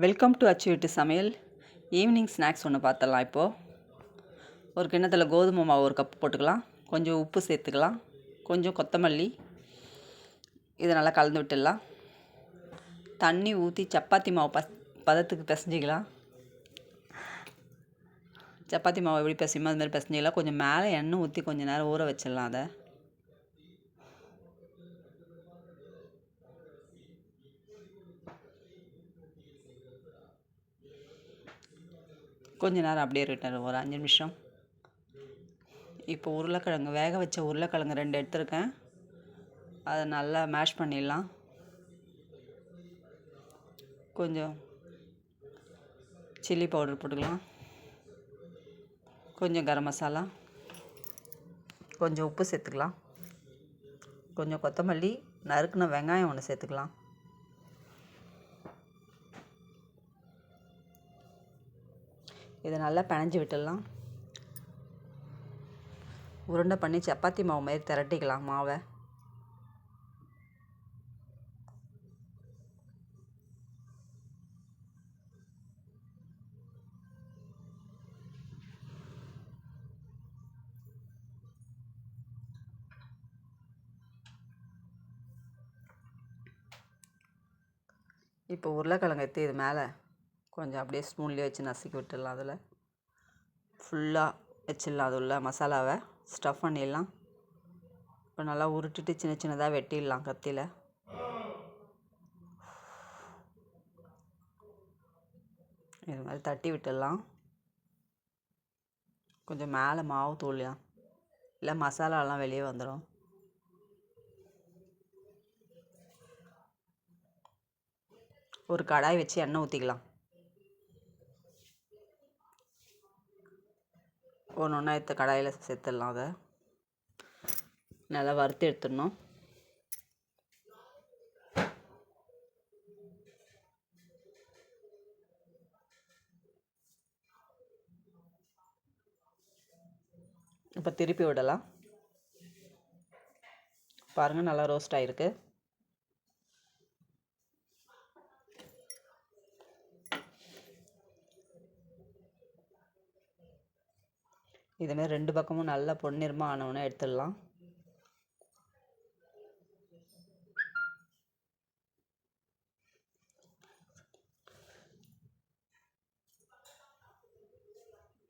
Welcome to அச்சு வீட்டு சமையல். ஈவினிங் ஸ்நாக்ஸ் ஒன்று பார்த்துடலாம். இப்போது ஒரு கிண்ணத்தில் கோதுமை மாவு ஒரு கப் போட்டுக்கலாம். கொஞ்சம் உப்பு சேர்த்துக்கலாம். கொஞ்சம் கொத்தமல்லி. இதை நல்லா கலந்து விட்டுடலாம். தண்ணி ஊற்றி சப்பாத்தி மாவு பதத்துக்கு பிசைஞ்சிக்கலாம். சப்பாத்தி மாவு எப்படி பிசையுமோ அதுமாதிரி பிசைஞ்சிக்கலாம். கொஞ்சம் மேலே எண்ணெய் ஊற்றி கொஞ்சம் நேரம் ஊற வச்சிடலாம். அதை கொஞ்ச நேரம் அப்படியே இருக்கட்டும், ஒரு 5 நிமிஷம். இப்போ உருளைக்கிழங்கு வேக வச்ச உருளைக்கிழங்கு 2 எடுத்துருக்கேன். அதை நல்லா மேஷ் பண்ணிடலாம். கொஞ்சம் சில்லி பவுடர் போட்டுக்கலாம். கொஞ்சம் கரம் மசாலா, கொஞ்சம் உப்பு சேர்த்துக்கலாம். கொஞ்சம் கொத்தமல்லி, நறுக்குன வெங்காயம் ஒன்று சேர்த்துக்கலாம். இதை நல்லா பிணைஞ்சி விட்டுடலாம். உருண்டை பண்ணி சப்பாத்தி மாவு மாதிரி திரட்டிக்கலாம் மாவை. இப்போ உருளைக்கிழங்கு எடுத்து இது மேலே கொஞ்சம் அப்படியே ஸ்பூன்லேயே வச்சு நசுக்கி விட்டுடலாம். அதில் ஃபுல்லாக வச்சிடலாம். அது உள்ள மசாலாவை ஸ்டஃப் பண்ணிடலாம். இப்போ நல்லா உருட்டிட்டு சின்ன சின்னதாக வெட்டிடலாம் கத்தியில். இது மாதிரி தட்டி விட்டுடலாம். கொஞ்சம் மேலே மாவு தூளிலாம் இல்லை மசாலாலாம் வெளியே வந்துடும். ஒரு கடாய் வச்சு எண்ணெய் ஊற்றிக்கலாம். ஒன்று ஒன்றா எடுத்து கடாயில் சேர்த்துடலாம். அதை நல்லா வறுத்து எடுத்துடணும். இப்போ திருப்பி விடலாம். பாருங்கள், நல்லா ரோஸ்ட் ஆகிருக்கு. இதுமாதிரி 2 பக்கமும் நல்லா பொன்னிறமாக ஆனவுடனே எடுத்துடலாம்.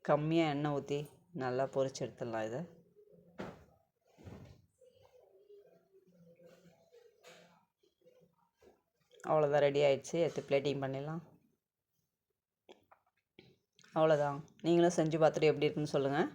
கம்மியாக எண்ணெய் ஊற்றி நல்லா பொரிச்சு எடுத்துடலாம். இதை அவ்வளோதான், ரெடி ஆகிடுச்சு. எடுத்து பிளேட்டிங் பண்ணிடலாம். அவ்வளோதான். நீங்களும் செஞ்சு பார்த்துட்டு எப்படி இருக்குன்னு சொல்லுங்கள்.